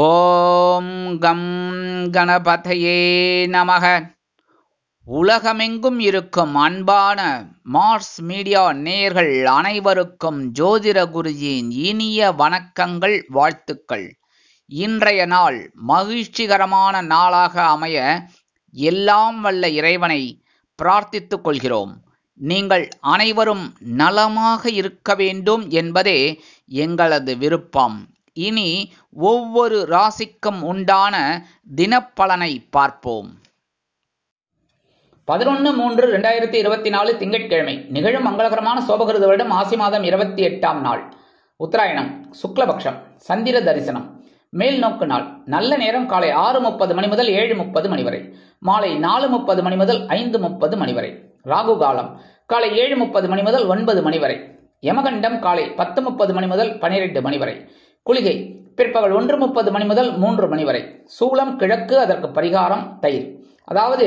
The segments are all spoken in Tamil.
ஓம் கம் கணபதையே நமக. உலகமெங்கும் இருக்கும் அன்பான மார்ஸ் மீடியா நேயர்கள் அனைவருக்கும் ஜோதிட குருஜியின் இனிய வணக்கங்கள், வாழ்த்துக்கள். இன்றைய நாள் மகிழ்ச்சிகரமான நாளாக அமைய எல்லாம் வல்ல இறைவனை பிரார்த்தித்துக் கொள்கிறோம். நீங்கள் அனைவரும் நலமாக இருக்க வேண்டும் என்பதே எங்களது விருப்பம். இனி ஒவ்வொரு ராசிக்கும் உண்டான தினப்பலனை பார்ப்போம். 11/3/2024 திங்கட்கிழமை நிகழும் மங்களகரமான சோபகிருத வருடம் ஆசி மாதம் 28ஆம் நாள், உத்தராயணம், சுக்லபக்ஷம், சந்திர தரிசனம், மேல் நோக்கு நாள். நல்ல நேரம் காலை 6:30 மணி முதல் 7:30 மணி வரை, மாலை 4:30 மணி முதல் 5:30 மணி வரை. ராகு காலம் காலை 7:30 மணி முதல் 9 மணி வரை. யமகண்டம் காலை 10:30 மணி முதல் 12 மணி வரை. குளிகை பிற்பகல் 1:30 மணி முதல் 3 மணி வரை. சூலம் கிழக்கு, அதற்கு பரிகாரம் தயிர். அதாவது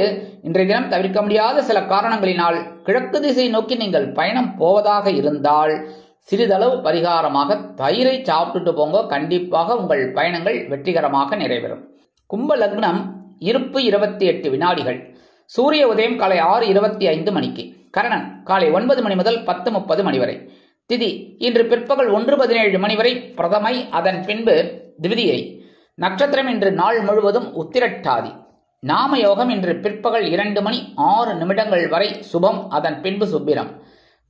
இன்றைய தினம் தவிர்க்க முடியாத சில காரணங்களினால் கிழக்கு திசை நோக்கி நீங்கள் பயணம் போவதாக இருந்தால் சிறிதளவு பரிகாரமாக தயிரை சாப்பிட்டுட்டு போங்க. கண்டிப்பாக உங்கள் பயணங்கள் வெற்றிகரமாக நிறைவேறும். கும்ப லக்னம், இருப்பு 28 வினாடிகள். சூரிய உதயம் காலை 6:25 மணிக்கு. கரணன் காலை 9 மணி முதல் 10:30 மணி வரை. திதி இன்று பிற்பகல் 1:17 மணி வரை பிரதமை, அதன் பின்பு திவிதியை. நட்சத்திரம் இன்று நாள் முழுவதும் உத்திரட்டாதி. நாம யோகம் இன்று பிற்பகல் 2 மணி 6 நிமிடங்கள் வரை சுபம், அதன் பின்பு சுப்பிரம்.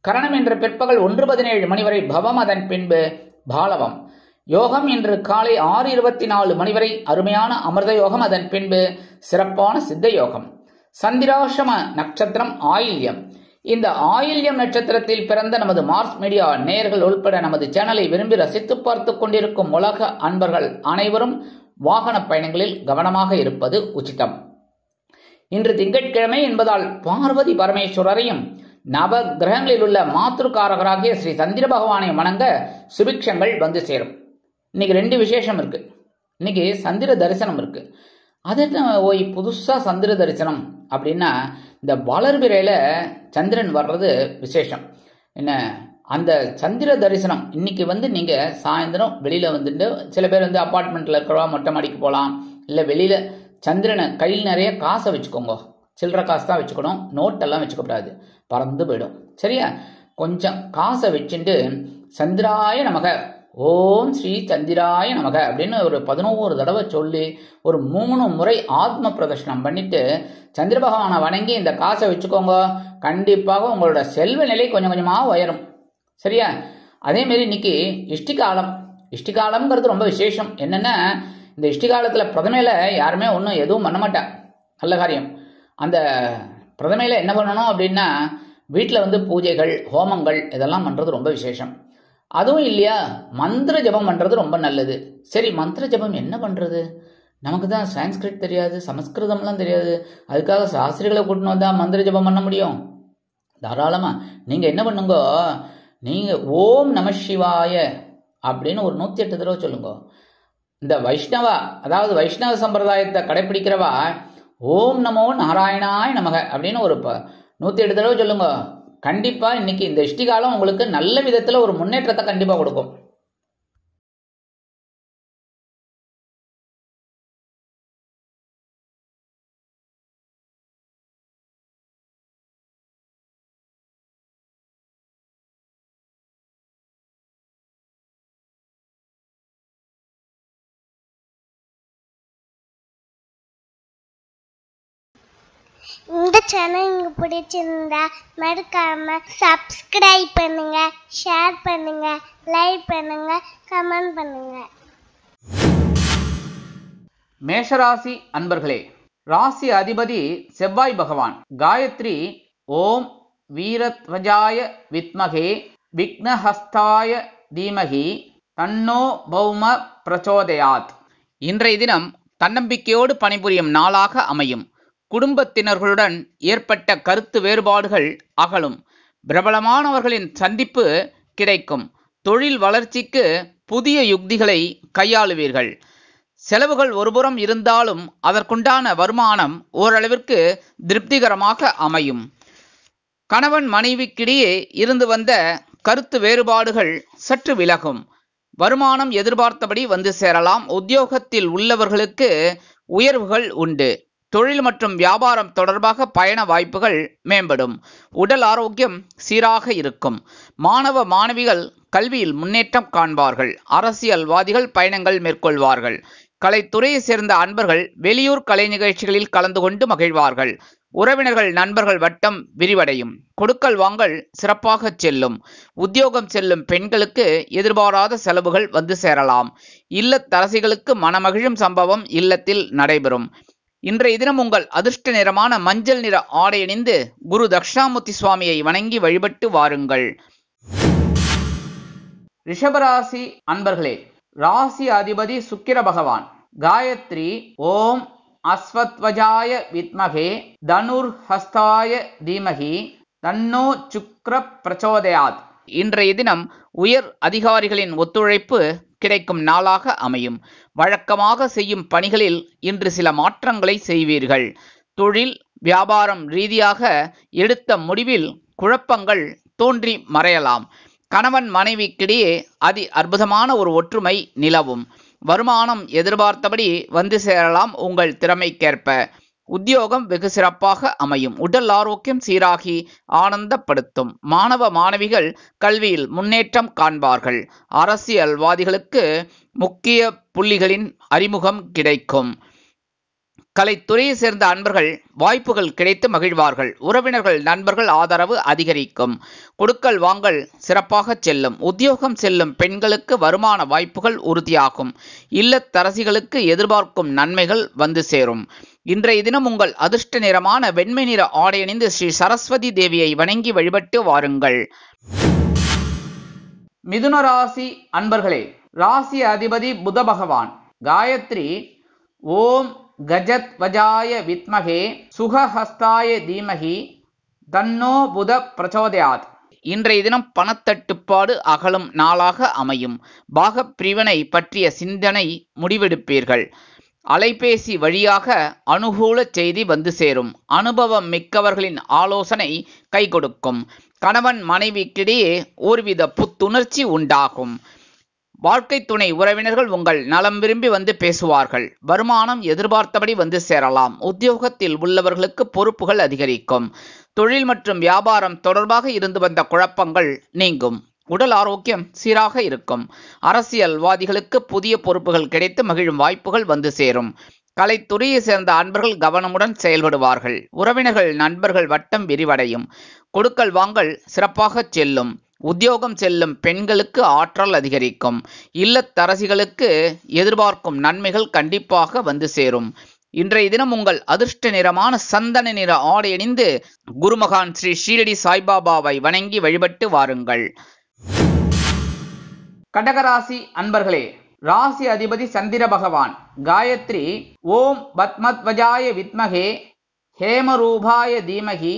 கரணம் இன்று பிற்பகல் 1:17 மணி வரை பவம், அதன் பின்பு பாலவம். யோகம் இன்று காலை 6:24 மணி வரை அருமையான அமிர்த யோகம், அதன் பின்பு சிறப்பான சித்த யோகம். சந்திராசிரம நட்சத்திரம் ஆயில்யம். இந்த ஆயில்யம் நட்சத்திரத்தில் பிறந்த நமது மார்ஸ் மீடியா நேயர்கள் உள்பட நமது சேனலை விரும்பி ரசித்து பார்த்து கொண்டிருக்கும் உலக அன்பர்கள் அனைவரும் வாகன பயணங்களில் கவனமாக இருப்பது உச்சிதம். இன்று திங்கட்கிழமை என்பதால் பார்வதி பரமேஸ்வரரையும் நவ கிரகங்களில் உள்ள மாத்திருக்காரகராகிய ஸ்ரீ சந்திர பகவானை வணங்க சுபிக்ஷங்கள் வந்து சேரும். இன்னைக்கு 2 விசேஷம் இருக்கு. இன்னைக்கு சந்திர தரிசனம் இருக்கு. அது என்ன ஓய் புதுசா சந்திர தரிசனம் அப்படின்னா, இந்த வளர்பிறையில சந்திரன் வர்றது விசேஷம். என்ன அந்த சந்திர தரிசனம் இன்னைக்கு நீங்க சாயந்தரம் வெளியில வந்துட்டு, சில பேர் அப்பார்ட்மெண்ட்ல இருக்கிறவா மொட்டை மாடிக்கு போகலாம், இல்லை வெளியில சந்திரனை கையில் நிறைய காசை வச்சுக்கோங்க. சில்லற காசு தான் வச்சுக்கணும், நோட்டெல்லாம் வச்சுக்கூடாது, பறந்து போயிடும். சரியா? கொஞ்சம் காசை வச்சுட்டு சந்திராய நமக, ஓம் ஸ்ரீ சந்திராய நமக அப்படின்னு ஒரு 11 தடவை சொல்லி ஒரு 3 முறை ஆத்ம பிரதர்ஷனம் பண்ணிட்டு சந்திர பகவானை வணங்கி இந்த காசை வச்சுக்கோங்க. கண்டிப்பாக உங்களோட செல்வ நிலை கொஞ்சம் கொஞ்சமாக உயரும். சரியா? அதே மாதிரி இன்னைக்கு இஷ்டிகாலம். இஷ்டிகாலம்ங்கிறது ரொம்ப விசேஷம். என்னன்னா, இந்த இஷ்டிகாலத்துல பிரதமையில யாருமே எதுவும் பண்ண மாட்டா நல்ல காரியம். அந்த பிரதமையில என்ன பண்ணணும் அப்படின்னா, வீட்டில் பூஜைகள், ஹோமங்கள் இதெல்லாம் பண்றது ரொம்ப விசேஷம். அதுவும் இல்லையா, மந்திர ஜபம் பண்றது ரொம்ப நல்லது. சரி, மந்திர ஜபம் என்ன பண்றது? நமக்கு தான் சான்ஸ்கிரிட் தெரியாது, சமஸ்கிருதம்லாம் தெரியாது. அதுக்காக சாஸ்திரிகளை கூட்டின்னு வந்தா மந்திர ஜபம் பண்ண முடியும்? தாராளமா நீங்க என்ன பண்ணுங்க, நீங்க ஓம் நம சிவாய அப்படின்னு ஒரு 108 தடவை சொல்லுங்க. இந்த வைஷ்ணவா, அதாவது வைஷ்ணவ சம்பிரதாயத்தை கடைபிடிக்கிறவா ஓம் நமோ நாராயணாய நமக அப்படின்னு ஒரு 108 தடவை சொல்லுங்க. கண்டிப்பா இன்னைக்கு இந்த இஷ்டிகாலம் உங்களுக்கு நல்ல விதத்துல ஒரு முன்னேற்றத்தை கண்டிப்பா கொடுக்கும். இந்த சேனல் உங்களுக்கு பிடிச்சிருந்தா மறக்காம சப்ஸ்கிரைப் பண்ணுங்க, ஷேர் பண்ணுங்க, லைக் பண்ணுங்க, கமெண்ட் பண்ணுங்க. மேஷராசி அன்பர்களே, ராசி அதிபதி செவ்வாய் பகவான். காயத்ரி ஓம் வீரத்வஜாய வித்மகே விக்னஹஸ்தாய தீமகி தன்னோ பௌம பிரச்சோதயாத். இன்றைய தினம் தன்னம்பிக்கையோடு பணிபுரியும் நாளாக அமையும். குடும்பத்தினர்களுடன் ஏற்பட்ட கருத்து வேறுபாடுகள் அகலும். பிரபலமானவர்களின் சந்திப்பு கிடைக்கும். தொழில் வளர்ச்சிக்கு புதிய யுக்திகளை கையாளுவீர்கள். செலவுகள் ஒருபுறம் இருந்தாலும் அதற்குண்டான வருமானம் ஓரளவிற்கு திருப்திகரமாக அமையும். கணவன் மனைவிக்கிடையே இருந்து வந்த கருத்து வேறுபாடுகள் சற்று விலகும். வருமானம் எதிர்பார்த்தபடி வந்து சேரலாம். உத்தியோகத்தில் உள்ளவர்களுக்கு உயர்வுகள் உண்டு. தொழில் மற்றும் வியாபாரம் தொடர்பாக பயண வாய்ப்புகள் மேம்படும். உடல் ஆரோக்கியம் சீராக இருக்கும். மாணவ மாணவிகள் கல்வியில் முன்னேற்றம் காண்பார்கள். அரசியல்வாதிகள் பயணங்கள் மேற்கொள்வார்கள். கலைத்துறையை சேர்ந்த அன்பர்கள் வெளியூர் கலை நிகழ்ச்சிகளில் கலந்து கொண்டு மகிழ்வார்கள். உறவினர்கள் நண்பர்கள் வட்டம் விரிவடையும். கொடுக்கல் வாங்கல் சிறப்பாக செல்லும். உத்தியோகம் செல்லும் பெண்களுக்கு எதிர்பாராத செலவுகள் வந்து சேரலாம். இல்லத்தரசிகளுக்கு மனமகிழும் சம்பவம் இல்லத்தில் நடைபெறும். இன்றைய தினம் உங்கள் அதிர்ஷ்ட நிறமான மஞ்சள் நிற ஆடை அணிந்து குரு தட்சிணாமூர்த்தி சுவாமியை வணங்கி வழிபட்டு வாருங்கள். ரிஷபராசி அன்பர்களே, ராசி அதிபதி சுக்கிர பகவான். காயத்ரி ஓம் அஸ்வத்வஜாய வித்மகே தனுர் ஹஸ்தாய தீமகி தன்னோ சுக்ர பிரச்சோதயாத். இன்றைய தினம் உயர் அதிகாரிகளின் ஒத்துழைப்பு கிடைக்கும் நாளாக அமையும். வழக்கமாக செய்யும் பணிகளில் இன்று சில மாற்றங்களை செய்வீர்கள். தொழில் வியாபாரம் ரீதியாக எடுத்த முடிவில் குழப்பங்கள் தோன்றி மறையலாம். கணவன் மனைவிக்கிடையே அதி அற்புதமான ஒரு ஒற்றுமை நிலவும். வருமானம் எதிர்பார்த்தபடி வந்து சேரலாம். உங்கள் திறமைக்கேற்ப உத்தியோகம் வெகு சிறப்பாக அமையும். உடல் ஆரோக்கியம் சீராகி ஆனந்தப்படுத்தும். மாணவ மாணவிகள் கல்வியில் முன்னேற்றம் காண்பார்கள். அரசியல்வாதிகளுக்கு முக்கிய புள்ளிகளின் அறிமுகம் கிடைக்கும். கலைத்துறையை சேர்ந்த அன்பர்கள் வாய்ப்புகள் கிடைத்து மகிழ்வார்கள். உறவினர்கள் நண்பர்கள் ஆதரவு அதிகரிக்கும். கொடுக்கல் வாங்கல் சிறப்பாக செல்லும். உத்தியோகம் செல்லும் பெண்களுக்கு வருமான வாய்ப்புகள் உறுதியாகும். இல்லத்தரசிகளுக்கு எதிர்பார்க்கும் நன்மைகள் வந்து சேரும். இன்றைய தினம் உங்கள் அதிர்ஷ்ட நிறமான வெண்மை நிற ஆடை அணிந்து ஸ்ரீ சரஸ்வதி தேவியை வணங்கி வழிபட்டு வாருங்கள். மிதுன ராசி அன்பர்களே, ராசி அதிபதி புத பகவான். காயத்ரி ஓம் கஜத்வஜாய வித்மகே சுகஹஸ்தாய தீமகி தன்னோ புத பிரச்சோதயாத். இன்றைய தினம் பணத்தட்டுப்பாடு அகலும் நாளாக அமையும். பாகப் பிரிவினை பற்றிய சிந்தனை முடிவெடுப்பீர்கள். அலைபேசி வழியாக அனுகூல செய்தி வந்து சேரும். அனுபவம் மிக்கவர்களின் ஆலோசனை கை கொடுக்கும். கணவன் மனைவிக்கிடையே ஒருவித புத்துணர்ச்சி உண்டாகும். வாழ்க்கை துணை உறவினர்கள் உங்கள் நலம் விரும்பி வந்து பேசுவார்கள். வருமானம் எதிர்பார்த்தபடி வந்து சேரலாம். உத்தியோகத்தில் உள்ளவர்களுக்கு பொறுப்புகள் அதிகரிக்கும். தொழில் மற்றும் வியாபாரம் தொடர்பாக இருந்து வந்த குழப்பங்கள் நீங்கும். உடல் ஆரோக்கியம் சீராக இருக்கும். அரசியல்வாதிகளுக்கு புதிய பொறுப்புகள் கிடைத்து மகிழும் வாய்ப்புகள் வந்து சேரும். கலைத்துறையை சேர்ந்த அன்பர்கள் கவனமுடன் செயல்படுவார்கள். உறவினர்கள் நண்பர்கள் வட்டம் விரிவடையும். கொடுக்கல் வாங்கல் சிறப்பாக செல்லும். உத்தியோகம் செல்லும் பெண்களுக்கு ஆற்றல் அதிகரிக்கும். இல்லத்தரசிகளுக்கு எதிர்பார்க்கும் நன்மைகள் கண்டிப்பாக வந்து சேரும். இன்றைய தினம் உங்கள் அதிர்ஷ்ட நிறமான சந்தன நிற ஆடை அணிந்து குருமகான் ஸ்ரீ ஷீரடி சாய்பாபாவை வணங்கி வழிபட்டு வாருங்கள். கடகராசி அன்பர்களே, ராசி அதிபதி சந்திர பகவான். காயத்ரி ஓம் பத்மத்வஜாய வித்மகே ஹேமரூபாய தீமகி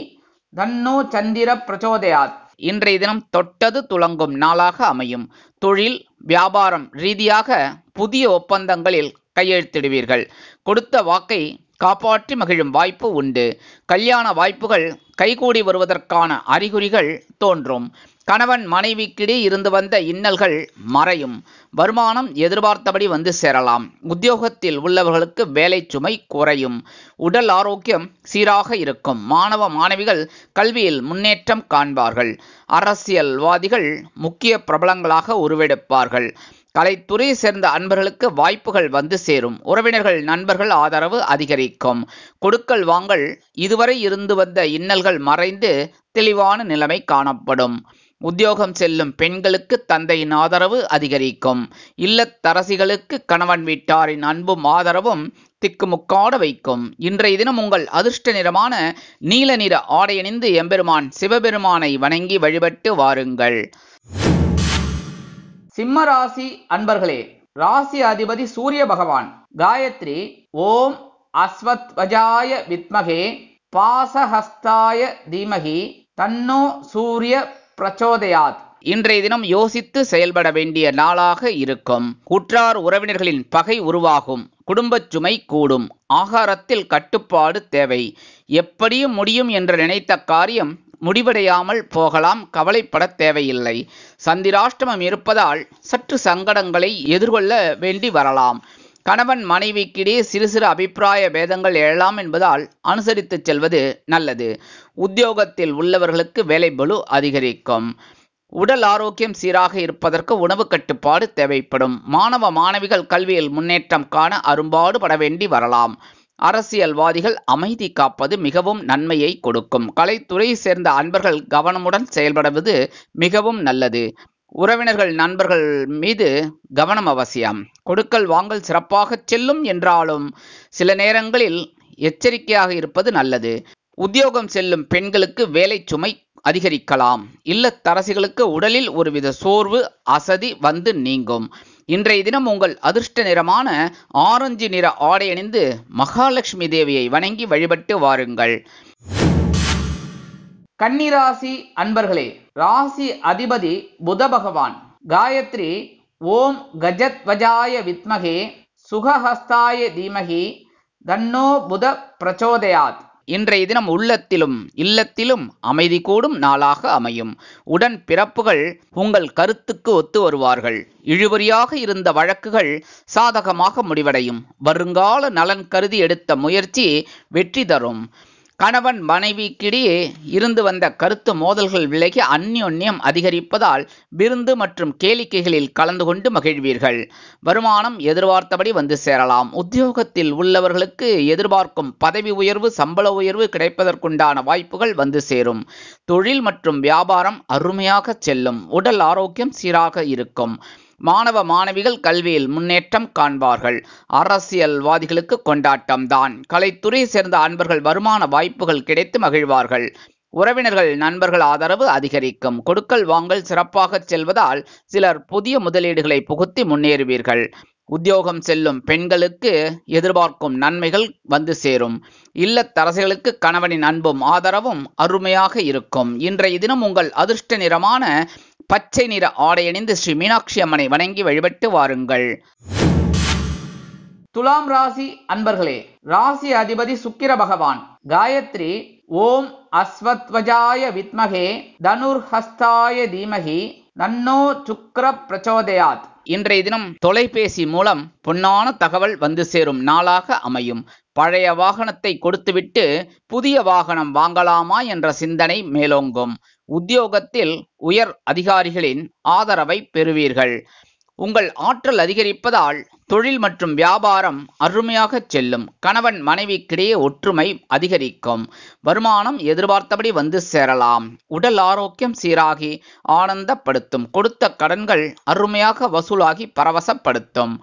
தன்னோ சந்திர பிரச்சோதயாத். இன்றைய தினம் தொட்டது துளங்கும் நாளாக அமையும். தொழில் வியாபாரம் ரீதியாக புதிய ஒப்பந்தங்களில் கையெழுத்திடுவீர்கள். கொடுத்த வாக்கை காப்பாற்றி மகிழும் வாய்ப்பு உண்டு. கல்யாண வாய்ப்புகள் கைகூடி வருவதற்கான அறிகுறிகள் தோன்றும். கணவன் மனைவிக்கிடையே இருந்து வந்த இன்னல்கள் மறையும். வருமானம் எதிர்பார்த்தபடி வந்து சேரலாம். உத்தியோகத்தில் உள்ளவர்களுக்கு வேலை சுமை குறையும். உடல் ஆரோக்கியம் சீராக இருக்கும். மாணவ மாணவிகள் கல்வியில் முன்னேற்றம் காண்பார்கள். அரசியல்வாதிகள் முக்கிய பிரபலங்களாக உருவெடுப்பார்கள். கலைத்துறையை சேர்ந்த அன்பர்களுக்கு வாய்ப்புகள் வந்து சேரும். உறவினர்கள் நண்பர்கள் ஆதரவு அதிகரிக்கும். கொடுக்கல் வாங்கல் இதுவரை இருந்து வந்த இன்னல்கள் மறைந்து தெளிவான நிலைமை காணப்படும். உத்தியோகம் செல்லும் பெண்களுக்கு தந்தையின் ஆதரவு அதிகரிக்கும். இல்லத்தரசிகளுக்கு கணவன் வீட்டாரின் அன்பும் ஆதரவும் திக்குமுக்காட வைக்கும். இன்றைய தினம் உங்கள் அதிர்ஷ்ட நிறமான நீல நிற ஆடை அணிந்து எம்பெருமான் சிவபெருமானை வணங்கி வழிபட்டு வாருங்கள். சிம்ம ராசி அன்பர்களே, ராசி அதிபதி சூரிய பகவான். காயத்ரி ஓம் அஸ்வத்வஜாய வித்மகே பாசஹஸ்தாய தீமகி தன்னோ சூரிய பிரச்சோதயாத். இன்றைய தினம் யோசித்து செயல்பட வேண்டிய நாளாக இருக்கும். உற்றார் உறவினர்களின் பகை உருவாகும். குடும்பச் சுமை கூடும். ஆகாரத்தில் கட்டுப்பாடு தேவை. எப்படியும் முடியும் என்று நினைத்த காரியம் முடிவடையாமல் போகலாம், கவலைப்பட தேவையில்லை. சந்திராஷ்டமம் இருப்பதால் சற்று சங்கடங்களை எதிர்கொள்ள வேண்டி வரலாம். கணவன் மனைவிக்கிடையே சிறு சிறு அபிப்பிராய பேதங்கள் எழலாம் என்பதால் அனுசரித்து செல்வது நல்லது. உத்தியோகத்தில் உள்ளவர்களுக்கு வேலைபளு அதிகரிக்கும். உடல் ஆரோக்கியம் சீராக இருப்பதற்கு உணவு கட்டுப்பாடு தேவைப்படும். மாணவ மாணவிகள் கல்வியில் முன்னேற்றம் காண அரும்பாடுபட வேண்டி வரலாம். அரசியல்வாதிகள் அமைதி காப்பது மிகவும் நன்மையை கொடுக்கும். கலைத்துறையை சேர்ந்த அன்பர்கள் கவனமுடன் செயல்படுவது மிகவும் நல்லது. உறவினர்கள் நண்பர்கள் மீது கவனம் அவசியம். கொடுக்கல் வாங்கல் சிறப்பாக செல்லும் என்றாலும் சில நேரங்களில் எச்சரிக்கையாக இருப்பது நல்லது. உத்தியோகம் செல்லும் பெண்களுக்கு வேலை சுமை அதிகரிக்கலாம். இல்லத்தரசிகளுக்கு உடலில் ஒருவித சோர்வு அசதி வந்து நீங்கும். இன்றைய தினம் உங்கள் அதிர்ஷ்ட நிறமான ஆரஞ்சு நிற ஆடை அணிந்து மகாலட்சுமி தேவியை வணங்கி வழிபட்டு வாருங்கள். கன்னிராசி அன்பர்களே, ராசி அதிபதி புத பகவான். காயத்ரி ஓம் கஜத்வஜாய வித்மகே சுகஹஸ்தாய தீமகி தன்னோ புத பிரச்சோதயாத். இன்றைய தினம் உள்ளத்திலும் இல்லத்திலும் அமைதி கூடும் நாளாக அமையும். உடன் பிறப்புகள் உங்கள் கருத்துக்கு ஒத்து வருவார்கள். இழுபறியாக இருந்த வழக்குகள் சாதகமாக முடிவடையும். வருங்கால நலன் கருதி எடுத்த முயற்சி வெற்றி தரும். கணவன் மனைவிக்கிடையே இருந்து வந்த கருத்து மோதல்கள் விலகி அந்யோன்யம் அதிகரிப்பதால் விருந்து மற்றும் கேளிக்கைகளில் கலந்து கொண்டு மகிழ்வீர்கள். வருமானம் எதிர்பார்த்தபடி வந்து சேரலாம். உத்தியோகத்தில் உள்ளவர்களுக்கு எதிர்பார்க்கும் பதவி உயர்வு சம்பள உயர்வு கிடைப்பதற்குண்டான வாய்ப்புகள் வந்து சேரும். தொழில் மற்றும் வியாபாரம் அருமையாக செல்லும். உடல் ஆரோக்கியம் சீராக இருக்கும். மாணவ மாணவிகள் கல்வியில் முன்னேற்றம் காண்பார்கள். அரசியல்வாதிகளுக்கு கொண்டாட்டம்தான். கலைத்துறையை சேர்ந்த அன்பர்கள் வருமான வாய்ப்புகள் கிடைத்து மகிழ்வார்கள். உறவினர்கள் நண்பர்கள் ஆதரவு அதிகரிக்கும். கொடுக்கல் வாங்கல் சிறப்பாக செல்வதால் சிலர் புதிய முதலீடுகளை புகுத்தி முன்னேறுவீர்கள். உத்தியோகம் செல்லும் பெண்களுக்கு எதிர்பார்க்கும் நன்மைகள் வந்து சேரும். இல்லத்தரசிகளுக்கு கணவனின் அன்பும் ஆதரவும் அருமையாக இருக்கும். இன்றைய தினம் உங்கள் அதிர்ஷ்ட நிறமான பச்சை நிற ஆடை அணிந்து ஸ்ரீ மீனாட்சி அம்மனை வணங்கி வழிபட்டு வாருங்கள். துலாம் ராசி அன்பர்களே, ராசி அதிபதி சுக்கிர பகவான். காயத்ரி ஓம் அஸ்வத்வஜாய வித்மகே தனுர்ஹஸ்தாய தீமகி தன்னோ சுக்கிர பிரச்சோதயாத். இன்றைய தினம் தொலைபேசி மூலம் பொன்னான தகவல் வந்து சேரும் நாளாக அமையும். பழைய வாகனத்தை கொடுத்துவிட்டு புதிய வாகனம் வாங்கலாமா என்ற சிந்தனை மேலோங்கும். உத்தியோகத்தில் உயர் அதிகாரிகளின் ஆதரவை பெறுவீர்கள். உங்கள் ஆற்றல் அதிகரிப்பதால் தொழில் மற்றும் வியாபாரம் அருமையாக செல்லும். கணவன் மனைவிக்கிடையே ஒற்றுமை அதிகரிக்கும். வருமானம் எதிர்பார்த்தபடி வந்து சேரலாம். உடல் ஆரோக்கியம் சீராகி ஆனந்தப்படுத்தும். கொடுத்த கடன்கள் அருமையாக வசூலாகி பரவசப்படுத்தும்.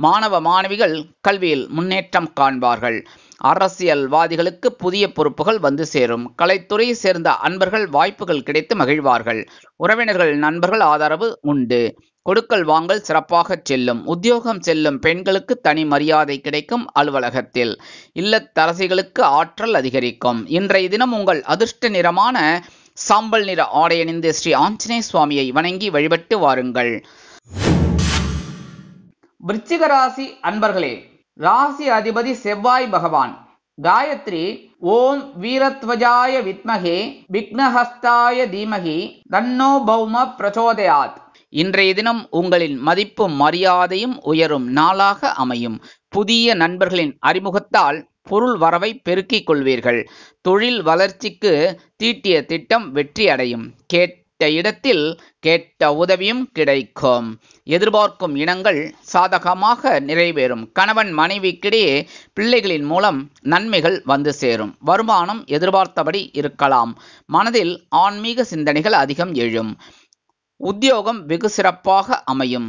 மாணவ மாணவிகள் கல்வியில் முன்னேற்றம் காண்பார்கள். அரசியல்வாதிகளுக்கு புதிய பொறுப்புகள் வந்து சேரும். கலைத்துறையை சேர்ந்த அன்பர்கள் வாய்ப்புகள் கிடைத்து மகிழ்வார்கள். உறவினர்கள் நண்பர்கள் ஆதரவு உண்டு. கொடுக்கல் வாங்கல் சிறப்பாக செல்லும். உத்தியோகம் செல்லும் பெண்களுக்கு தனி மரியாதை கிடைக்கும். அலுவலகத்தில் இல்லத்தரசிகளுக்கு ஆற்றல் அதிகரிக்கும். இன்றைய தினம் உங்கள் அதிர்ஷ்ட நிறமான சாம்பல் நிற ஆடை அணிந்து ஸ்ரீ ஆஞ்சநேய சுவாமியை வணங்கி வழிபட்டு வாருங்கள். விருச்சிக ராசி அன்பர்களே, ராசி அதிபதி செவ்வாய் பகவான். காயத்ரி ஓம் வீரத்வஜாய வித்மகே விக்னஹஸ்தாய தீமகி தன்னோ பௌம பிரச்சோதயாத். இன்றைய தினம் உங்களின் மதிப்பும் மரியாதையும் உயரும் நாளாக அமையும். புதிய நண்பர்களின் அறிமுகத்தால் பொருள் வரவை பெருக்கிக் கொள்வீர்கள். தொழில் வளர்ச்சிக்கு தீட்டிய திட்டம் வெற்றி அடையும். கேட்ட இடத்தில் கேட்ட உதவியும் கிடைக்கும். எதிர்பார்க்கும் இனங்கள் சாதகமாக நிறைவேறும். கணவன் மனைவிக்கிடையே பிள்ளைகளின் மூலம் நன்மைகள் வந்து சேரும். வருமானம் எதிர்பார்த்தபடி இருக்கலாம். மனதில் ஆன்மீக சிந்தனைகள் அதிகம் எழும். உத்தியோகம் வெகு சிறப்பாக அமையும்.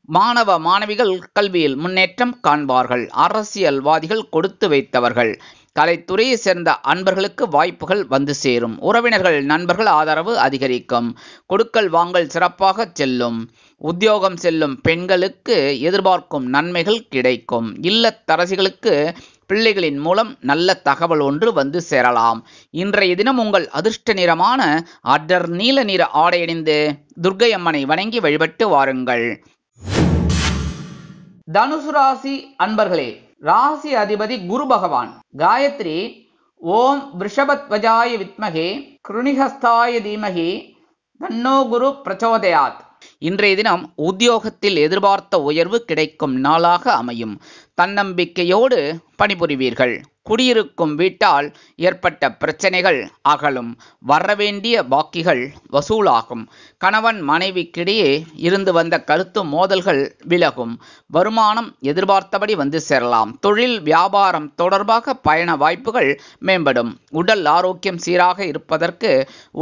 மாணவ மாணவிகள் கல்வியில் முன்னேற்றம் காண்பார்கள். அரசியல்வாதிகள் கொடுத்து வைத்தவர்கள். கலைத்துறையை சேர்ந்த அன்பர்களுக்கு வாய்ப்புகள் வந்து சேரும். உறவினர்கள் நண்பர்கள் ஆதரவு அதிகரிக்கும். கொடுக்கல் வாங்கல் சிறப்பாக செல்லும். உத்தியோகம் செல்லும் பெண்களுக்கு எதிர்பார்க்கும் நன்மைகள் கிடைக்கும். இல்லத்தரசிகளுக்கு பிள்ளைகளின் மூலம் நல்ல தகவல் ஒன்று வந்து சேரலாம். இன்றைய தினம் உங்கள் அதிர்ஷ்ட நிறமான அடர் நீல நிற ஆடை அணிந்து துர்க்கை அம்மனை வணங்கி வழிபட்டு வாருங்கள். தனுசு ராசி அன்பர்களே, ராசி அதிபதி குரு பகவான். காயத்ரி ஓம் விருஷபத்வஜாய வித்மகே கிருணிஹஸ்தாய தீமகி தன்னோ குரு பிரச்சோதயாத். இன்றைய தினம் உத்தியோகத்தில் எதிர்பார்த்த உயர்வு கிடைக்கும் நாளாக அமையும். தன்னம்பிக்கையோடு பணிபுரிவீர்கள். குடியிருக்கும் வீட்டால் ஏற்பட்ட பிரச்சனைகள் அகலும். வரவேண்டிய பாக்கிகள் வசூலாகும். கணவன் மனைவிக்கிடையே இருந்து வந்த கருத்து மோதல்கள் விலகும். வருமானம் எதிர்பார்த்தபடி வந்து சேரலாம். தொழில் வியாபாரம் தொடர்பாக பயண வாய்ப்புகள் மேம்படும். உடல் ஆரோக்கியம் சீராக இருப்பதற்கு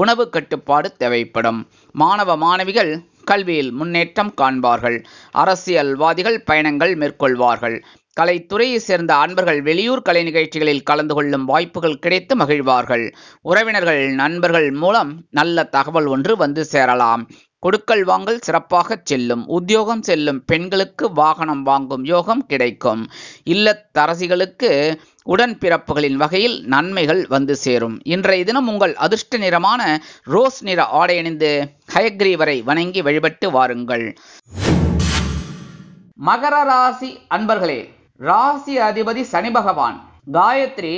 உணவு கட்டுப்பாடு தேவைப்படும். மாணவ மாணவிகள் கல்வியில் முன்னேற்றம் காண்பார்கள். அரசியல்வாதிகள் பயணங்கள் மேற்கொள்வார்கள். கலைத்துறையை சேர்ந்த அன்பர்கள் வெளியூர் கலை நிகழ்ச்சிகளில் கலந்து கொள்ளும் வாய்ப்புகள் கிடைத்து மகிழ்வார்கள். உறவினர்கள் நண்பர்கள் மூலம் நல்ல தகவல் ஒன்று வந்து சேரலாம். கொடுக்கல் வாங்கல் சிறப்பாக செல்லும். உத்தியோகம் செல்லும் பெண்களுக்கு வாகனம் வாங்கும் யோகம் கிடைக்கும். இல்லத்தரசிகளுக்கு உடன்பிறப்புகளின் வகையில் நன்மைகள் வந்து சேரும். இன்றைய தினம் உங்கள் அதிர்ஷ்ட நிறமான ரோஸ் நிற ஆடை அணிந்து ஹயக்ரீவரை வணங்கி வழிபட்டு வாருங்கள். மகர ராசி அன்பர்களே, ராசி அதிபதி சனி பகவான். காயத்ரி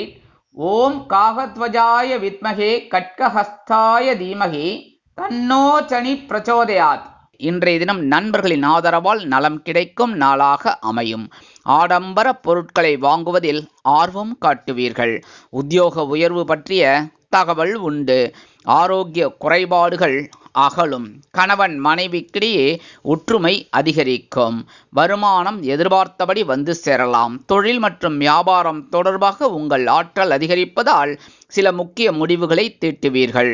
ஓம் காகத்வஜாய வித்மகே கட்கஹஸ்தாய தீமகி தன்னோ சனி பிரச்சோதயாத். இன்றைய தினம் நண்பர்களின் ஆதரவால் நலம் கிடைக்கும் நாளாக அமையும். ஆடம்பர பொருட்களை வாங்குவதில் ஆர்வம் காட்டுவீர்கள். உத்தியோக உயர்வு பற்றிய தகவல் உண்டு. ஆரோக்கிய குறைபாடுகள் அகலும். கணவன் மனைவிக்கிடையே ஒற்றுமை அதிகரிக்கும். வருமானம் எதிர்பார்த்தபடி வந்து சேரலாம். தொழில் மற்றும் வியாபாரம் தொடர்பாக உங்கள் ஆற்றல் அதிகரிப்பதால் சில முக்கிய முடிவுகளை தீட்டுவீர்கள்.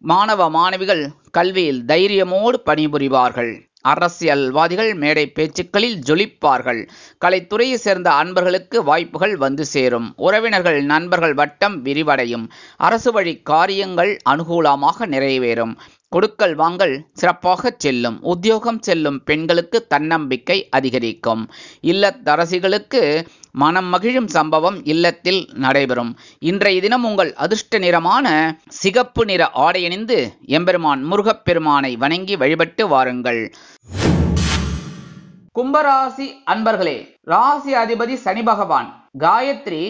மாணவ மாணவிகள் கல்வியில் தைரியமோடு பணிபுரிவார்கள். அரசியல்வாதிகள் மேடை பேச்சுக்களில் ஜொலிப்பார்கள். கலைத்துறையை சேர்ந்த அன்பர்களுக்கு வாய்ப்புகள் வந்து சேரும். உறவினர்கள் நண்பர்கள் வட்டம் விரிவடையும். அரசு வழி காரியங்கள் அனுகூலமாக நிறைவேறும். கொடுக்கல் வாங்கல் சிறப்பாக செல்லும். உத்தியோகம் செல்லும் பெண்களுக்கு தன்னம்பிக்கை அதிகரிக்கும். இல்லத்தரசிகளுக்கு மனம் மகிழும் சம்பவம் இல்லத்தில் நடைபெறும். இன்றைய தினம் உங்கள் அதிர்ஷ்ட நிறமான சிகப்பு நிற ஆடை அணிந்து எம்பெருமான் முருகப்பெருமானை வணங்கி வழிபட்டு வாருங்கள். கும்பராசி அன்பர்களே, ராசி அதிபதி சனி பகவான். காயத்ரி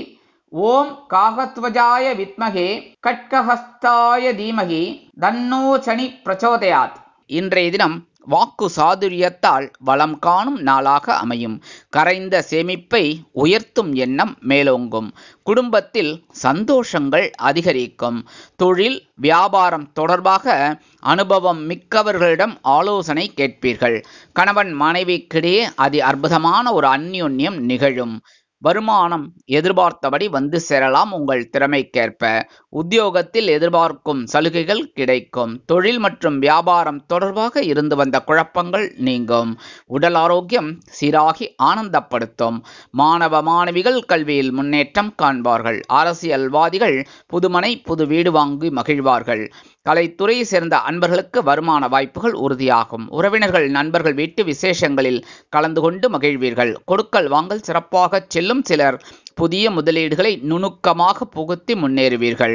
ஓம் காகத்வஜாய வித்மகே கட்கஹஸ்தாய தீமகி தன்னோ சனி பிரச்சோதயாத். இன்றைய தினம் வாக்கு சாதுரியத்தால் வளம் காணும் நாளாக அமையும். கரைந்த சேமிப்பை உயர்த்தும் எண்ணம் மேலோங்கும். குடும்பத்தில் சந்தோஷங்கள் அதிகரிக்கும். தொழில் வியாபாரம் தொடர்பாக அனுபவம் மிக்கவர்களிடம் ஆலோசனை கேட்பீர்கள். கணவன் மனைவிக்கிடையே அதி அற்புதமான ஒரு அந்யோன்யம் நிகழும். வருமானம் எதிர்பார்த்தபடி வந்து சேரலாம். உங்கள் திறமைக்கேற்ப உத்தியோகத்தில் எதிர்பார்க்கும் சலுகைகள் கிடைக்கும். தொழில் மற்றும் வியாபாரம் தொடர்பாக இருந்து வந்த குழப்பங்கள் நீங்கும். உடல் ஆரோக்கியம் சீராகி ஆனந்தப்படுத்தும். மாணவ மாணவிகள் கல்வியில் முன்னேற்றம் காண்பார்கள். அரசியல்வாதிகள் புதுமனை புது வீடு வாங்கி மகிழ்வார்கள். கலைத்துறையை சேர்ந்த அன்பர்களுக்கு வருமான வாய்ப்புகள் உறுதியாகும். உறவினர்கள் நண்பர்கள் வீட்டு விசேஷங்களில் கலந்து கொண்டு மகிழ்வீர்கள். கொடுக்கல் வாங்கல் சிறப்பாக செல்லும். சிலர் புதிய முதலீடுகளை நுணுக்கமாக புகுத்தி முன்னேறுவீர்கள்.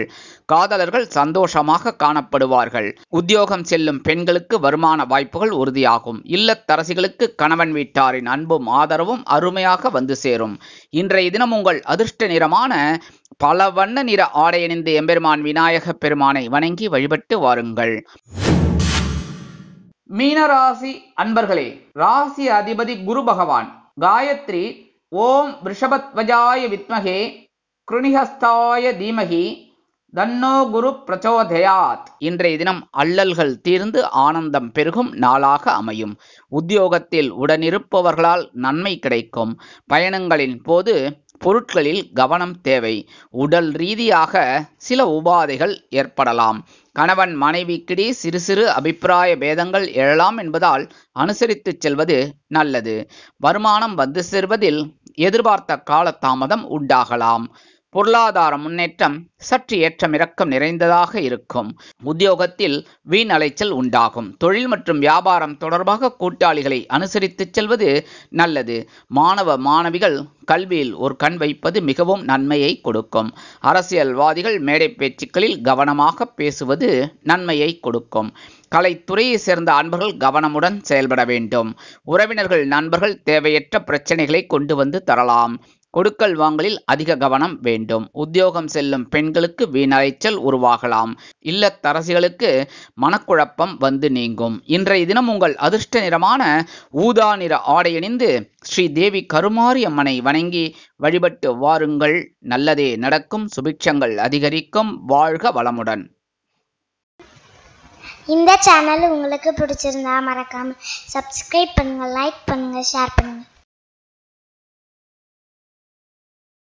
காதலர்கள் சந்தோஷமாக காணப்படுவார்கள். உத்தியோகம் செல்லும் பெண்களுக்கு வருமான வாய்ப்புகள் உறுதியாகும். இல்லத்தரசிகளுக்கு கணவன் வீட்டாரின் அன்பும் ஆதரவும் அருமையாக வந்து சேரும். இன்றைய தினம் உங்கள் அதிர்ஷ்ட நிறமான பல வண்ண நிற ஆடை அணிந்து எம்பெருமான் விநாயக பெருமானை வணங்கி வழிபட்டு வாருங்கள். மீனராசி அன்பர்களே, ராசி அதிபதி குரு பகவான். காயத்ரி ஓம் விருஷபத்வஜாய வித்மகே கிருணிஹஸ்தாய தீமகி தன்னோ குரு பிரச்சோதயாத். இன்றைய தினம் அல்லல்கள் தீர்ந்து ஆனந்தம் பெருகும் நாளாக அமையும். உத்தியோகத்தில் உடனிருப்பவர்களால் நன்மை கிடைக்கும். பயணங்களின் போது பொருட்களில் கவனம் தேவை. உடல் ரீதியாக சில உபாதைகள் ஏற்படலாம். கணவன் மனைவிக்கிடையே சிறு சிறு அபிப்பிராய பேதங்கள் எழலாம் என்பதால் அனுசரித்து செல்வது நல்லது. வருமானம் வந்து சேர்வதில் எதிர்பார்த்த காலதாமதம் உண்டாகலாம். பொருளாதார முன்னேற்றம் சற்று ஏற்றம் இறக்கம் நிறைந்ததாக இருக்கும். உத்தியோகத்தில் வீண் அலைச்சல் உண்டாகும். தொழில் மற்றும் வியாபாரம் தொடர்பாக கூட்டாளிகளை அனுசரித்து செல்வது நல்லது. மாணவ மாணவிகள் கல்வியில் ஒரு கண் வைப்பது மிகவும் நன்மையை கொடுக்கும். அரசியல்வாதிகள் மேடை பேச்சுக்களில் கவனமாக பேசுவது நன்மையை கொடுக்கும். கலைத்துறையை சேர்ந்த அன்பர்கள் கவனமுடன் செயல்பட வேண்டும். உறவினர்கள் நண்பர்கள் தேவையற்ற பிரச்சனைகளை கொண்டு வந்து தரலாம். கொடுக்கல் வாங்கலில் அதிக கவனம் வேண்டும். உத்தியோகம் செல்லும் பெண்களுக்கு வீணலைச்சல் உருவாகலாம். இல்லத்தரசிகளுக்கு மனக்குழப்பம் வந்து நீங்கும். இன்றைய தினம் உங்கள் அதிர்ஷ்ட நிறமான ஊதா நிற ஆடையணிந்து ஸ்ரீ தேவி கருமாரி அம்மனை வணங்கி வழிபட்டு வாருங்கள். நல்லதே நடக்கும். சுபிட்சங்கள் அதிகரிக்கும். வாழ்க வளமுடன். இந்த சேனல் உங்களுக்கு பிடிச்சிருந்தா மறக்காம சப்ஸ்கிரைப் பண்ணுங்க, லைக் பண்ணுங்க, ஷேர் பண்ணுங்க.